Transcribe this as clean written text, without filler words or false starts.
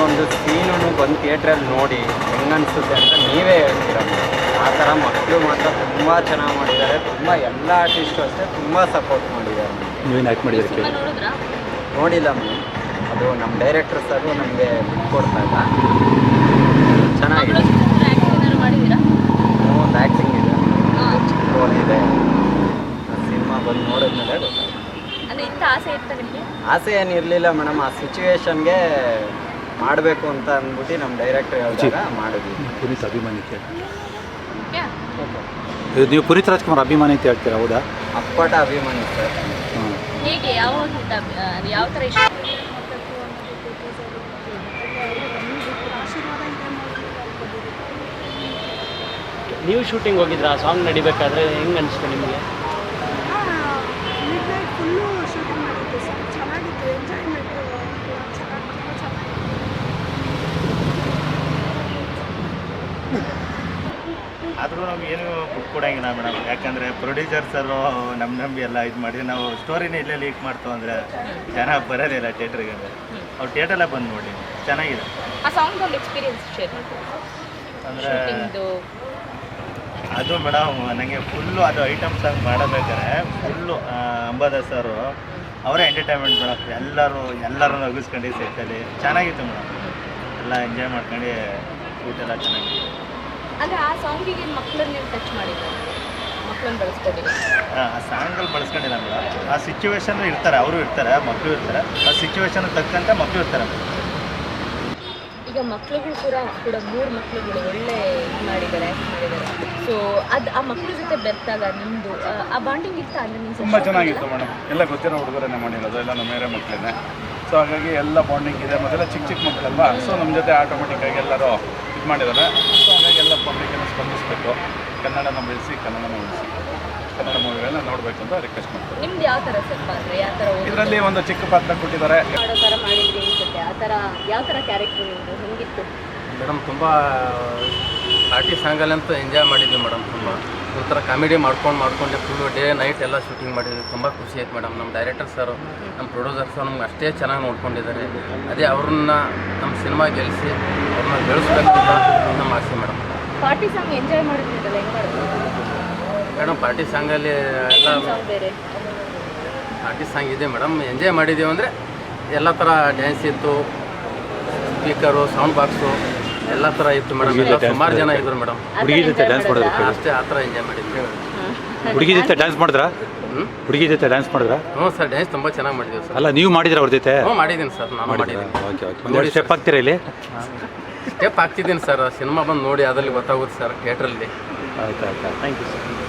ಒಂದೊಂದು ಸೀನು ಬಂದು ಥಿಯೇಟ್ರಲ್ಲಿ ನೋಡಿ ಹೆಂಗನ್ಸುತ್ತೆ ಅಂತ ನೀವೇ ಹೇಳ್ತೀರ. ಆ ಥರ ಮಕ್ಕಳು ಮಾತ್ರ ತುಂಬ ಚೆನ್ನಾಗಿ ಮಾಡಿದ್ದಾರೆ. ತುಂಬ ಎಲ್ಲ ಆರ್ಟಿಸ್ಟು ಅಷ್ಟೇ ತುಂಬ ಸಪೋರ್ಟ್ ಮಾಡಿದ್ದಾರೆ. ನೀವೇನು ಆ್ಯಕ್ಟ್ ಮಾಡಿದ್ದೀರಿ? ನೋಡಿಲ್ಲ ಮೇಡಮ್, ಅದು ನಮ್ಮ ಡೈರೆಕ್ಟರ್ ಸರು ನಮಗೆ ಬಿಟ್ಕೊಡ್ತಾ ಇಲ್ಲ. ಚೆನ್ನಾಗಿದೆ. ಒಂದು ಆ್ಯಕ್ಟಿಂಗ್ ಇದೆ, ರೋಲ್ ಇದೆ. ಸಿನಿಮಾ ಬಂದು ನೋಡಿದ್ಮೇಲೆ ಗೊತ್ತಾಗುತ್ತೆ. ಆಸೆ ಏನಿರಲಿಲ್ಲ ಮೇಡಮ್, ಆ ಸಿಚುವೇಶನ್ಗೆ ಮಾಡಬೇಕು ಅಂತ ಅಂದ್ಬಿಟ್ಟು ನಮ್ಮ ಡೈರೆಕ್ಟರ್ ಹೇಳಿದಾಗ ಮಾಡಿದ್ವಿ. ಪುನೀತ್ ಅಭಿಮಾನಿ ನೀವು ಪುನೀತ್ ರಾಜ್ಕುಮಾರ್ ಅಭಿಮಾನಿ ಅಂತ ಹೇಳ್ತೀರಾ? ಹೌದಾ? ಅಪ್ಪಟ ಅಭಿಮಾನಿ ಸರ್. ಹೇಗೆ ಯಾವ ಥರ ಇಷ್ಟ? ನೀವು ಶೂಟಿಂಗ್ ಹೋಗಿದ್ರಾ? ಆ ಸಾಂಗ್ ನಡಿಬೇಕಾದ್ರೆ ಹೆಂಗೆ ಅನಿಸ್ತು ನಿಮಗೆ? ಫುಲ್ಲು ಶೂಟಿಂಗ್ ಮಾಡಿದ್ದು ಸರ್, ಚೆನ್ನಾಗಿತ್ತು. ಎಂಜಾಯ್ಮೆಂಟು ಆದರೂ ನಾವು ಏನು ಬುಕ್ ಕೊಡೋಂಗಿಲ್ಲ ಮೇಡಮ್, ಯಾಕಂದರೆ ಪ್ರೊಡ್ಯೂಸರ್ಸರು ನಮ್ಮ ನಂಬಿ ಎಲ್ಲ ಇದು ಮಾಡಿ ನಾವು ಸ್ಟೋರಿನೇ ಇಲ್ಲೇ ಲೀಕ್ ಮಾಡ್ತೀವಿ ಅಂದರೆ ಜನ ಬರೋದಿಲ್ಲ ಥಿಯೇಟ್ರಿಗೆ. ಅವ್ರು ಥಿಯೇಟ್ರಲ್ಲೇ ಬಂದು ನೋಡಿ, ಚೆನ್ನಾಗಿದೆ. ಆ ಸಾಂಗ್ ಒಂದು ಎಕ್ಸ್ಪೀರಿಯನ್ಸ್ ಶೇರ್ ಅಂದರೆ ಅದು ಮೇಡಮ್ ನನಗೆ ಫುಲ್ಲು ಅದು ಐಟಮ್ ಸಾಂಗ್ ಮಾಡಬೇಕಾದ್ರೆ ಫುಲ್ಲು ಅಂಬಾದಾಸ್ ಸರು ಅವರೇ ಎಂಟರ್ಟೈನ್ಮೆಂಟ್ ಮೇಡಮ್. ಎಲ್ಲರೂ ನಗಿಸ್ಕೊಂಡು ಸೆಟ್ಟಲ್ಲಿ ಚೆನ್ನಾಗಿತ್ತು ಮೇಡಮ್. ಎಲ್ಲ ಎಂಜಾಯ್ ಮಾಡ್ಕೊಂಡು ಊಟೆಲ್ಲ ಚೆನ್ನಾಗಿತ್ತು. ಅಂದರೆ ಆ ಸಾಂಗಿಗೆ ಮಕ್ಕಳನ್ನ ನೀವು ಟಚ್ ಮಾಡಿದ್ರು, ಮಕ್ಕಳನ್ನ ಬಳಸ್ಕೊಂಡಿಲ್ಲ? ಆ ಸಾಂಗಲ್ಲಿ ಬಳಸ್ಕೊಂಡಿಲ್ಲ ಮೇಡಮ್. ಆ ಸಿಚುವೇಶನ್ ಇರ್ತಾರೆ, ಅವರು ಇರ್ತಾರೆ, ಮಕ್ಕಳು ಇರ್ತಾರೆ. ಆ ಸಿಚುವೇಶನ್ ತಕ್ಕಂತೆ ಮಕ್ಕಳು ಇರ್ತಾರೆ. ಈಗ ಮಕ್ಕಳುಗಳು ಕೂಡ 3 ಮಕ್ಕಳುಗಳು ಒಳ್ಳೆ ಇದು ಮಾಡಿದ್ದಾರೆ, ಆ್ಯಕ್ಟ್ ಮಾಡಿದ್ದಾರೆ. ಸೊ ಅದು ಆ ಮಕ್ಕಳ ಜೊತೆ ಬೆರೆತಾಗ ನಿಮ್ಮದು ಆ ಬಾಂಡಿಂಗ್ ಇತ್ತು ಅಂದರೆ ನಿಮ್ಮ ತುಂಬ ಚೆನ್ನಾಗಿತ್ತು ಮೇಡಮ್. ಎಲ್ಲ ಗೊತ್ತಿರೋ ಹುಡುಗರನ್ನೇ ಮಾಡಿರೋದು, ಎಲ್ಲ ನಮ್ಮ ಮೇರೆ ಮಕ್ಕಳೇ. ಸೊ ಹಾಗಾಗಿ ಎಲ್ಲ ಬಾಂಡಿಂಗ್ ಇದೆ. ಮೊದಲ ಚಿಕ್ಕ ಮಕ್ಕಳಲ್ವಾ, ಸೊ ನಮ್ಮ ಜೊತೆ ಆಟೋಮೆಟಿಕ್ಕಾಗಿ ಎಲ್ಲರೂ ಇದು ಮಾಡಿದ್ದಾರೆ. ಸೊ ಹಾಗಾಗಿ ಎಲ್ಲ ಪಬ್ಲಿಕ್ಕೆಲ್ಲ ಸ್ಪಂದಿಸಬೇಕು, ಕನ್ನಡನ ಬೆಳೆಸಿ ಕನ್ನಡ ಮೂವಿಗಳನ್ನ ನೋಡಬೇಕು ಅಂತ ರಿಕ್ವೆಸ್ಟ್ ಮಾಡ್ತಾರೆ. ನಿಮ್ದು ಯಾವ ಥರ ಸ್ವಲ್ಪ ಅಂದರೆ ಯಾವ ಥರ ಇದರಲ್ಲಿ ಒಂದು ಚಿಕ್ಕ ಪಾತ್ರ ಕೊಟ್ಟಿದ್ದಾರೆ. ಮಾಡೋ ಥರ ಮಾಡಿದ್ರಿ ಅನಿಸುತ್ತೆ. ಆ ಥರ ಯಾವ ಥರ ಕ್ಯಾರೆಕ್ಟರ್ ನಿಮ್ಮದು ಹೆಂಗಿತ್ತು ಮೇಡಮ್? ತುಂಬ ಪಾರ್ಟಿ ಸಾಂಗಲ್ಲಂತೂ ಎಂಜಾಯ್ ಮಾಡಿದ್ವಿ ಮೇಡಮ್. ತುಂಬ ಒಂಥರ ಕಾಮಿಡಿ ಮಾಡ್ಕೊಂಡು ಫುಲ್ಲು ಡೇ ನೈಟ್ ಎಲ್ಲ ಶೂಟಿಂಗ್ ಮಾಡಿದ್ವಿ. ತುಂಬ ಖುಷಿ ಆಯ್ತು ಮೇಡಮ್. ನಮ್ಮ ಡೈರೆಕ್ಟರ್ ಸರು, ನಮ್ಮ ಪ್ರೊಡ್ಯೂಸರ್ ಸರ್ ನಮ್ಗೆ ಅಷ್ಟೇ ಚೆನ್ನಾಗಿ ನೋಡ್ಕೊಂಡಿದ್ದಾರೆ. ಅದೇ ಅವ್ರನ್ನ ನಮ್ಮ ಸಿನಿಮಾ ಗೆಲ್ಲಿಸಿ ಅವ್ರನ್ನ ಬೆಳೆಸ್ಬೇಕು ಅಂತ ನಮ್ಮ ಆಸೆ ಮೇಡಮ್. ಪಾರ್ಟಿ ಸಾಂಗ್ ಎಂಜಾಯ್ ಮಾಡಿದ್ರಲ್ಲ, ಹೆಂಗೆ ಮಾಡಿದ್ರು ಮೇಡಮ್? ಪಾರ್ಟಿ ಸಾಂಗಲ್ಲಿ ಎಲ್ಲ ಬೇರೆ ಪಾರ್ಟಿ ಸಾಂಗ್ ಇದೆ ಮೇಡಮ್. ಎಂಜಾಯ್ ಮಾಡಿದ್ದೀವಿ ಅಂದರೆ ಎಲ್ಲ ಥರ ಡ್ಯಾನ್ಸ್ ಇತ್ತು, ಸ್ಪೀಕರು, ಸೌಂಡ್ ಬಾಕ್ಸು ಎಲ್ಲ ಥರ ಇತ್ತು ಮೇಡಮ್. ಎಲ್ಲ ಸುಮಾರು ಜನ ಇದ್ರು ಮೇಡಮ್. ಹುಡುಗಿ ಜೊತೆ ಡ್ಯಾನ್ಸ್ ಮಾಡಿದ್ರು? ಅಷ್ಟೇ ಆ ಥರ ಎಂಜಾಯ್ ಮಾಡಿದ್ವಿ. ಹುಡುಗಿ ಜೊತೆ ಡ್ಯಾನ್ಸ್ ಮಾಡಿದ್ರಾ? ಹುಡುಗಿ ಜೊತೆ ಡ್ಯಾನ್ಸ್ ಮಾಡಿದ್ರಾ? ಹ್ಞೂ ಸರ್, ಡ್ಯಾನ್ಸ್ ತುಂಬ ಚೆನ್ನಾಗಿ ಮಾಡಿದ್ದೀವಿ ಸರ್. ಅಲ್ಲ, ನೀವು ಮಾಡಿದ್ರೆ ಅವ್ರ ಜೊತೆ? ಹ್ಞೂ ಮಾಡಿದ್ದೀನಿ ಸರ್, ನಾನು ಮಾಡಿದ್ದೀನಿ. Okay okay. ಒಂದು ಸ್ಟೆಪ್ ಹಾಕ್ತೀರಾ ಇಲ್ಲಿ? ಸ್ಟೆಪ್ ಹಾಕ್ತಿದ್ದೀನಿ ಸರ್. ಸಿನಿಮಾ ಬಂದು ನೋಡಿ ಅದರಲ್ಲಿ ಗೊತ್ತಾಗುತ್ತೆ ಸರ್ ಥಿಯೇಟ್ರಲ್ಲಿ. ಆಯ್ತು ಆಯ್ತು. Thank you sir.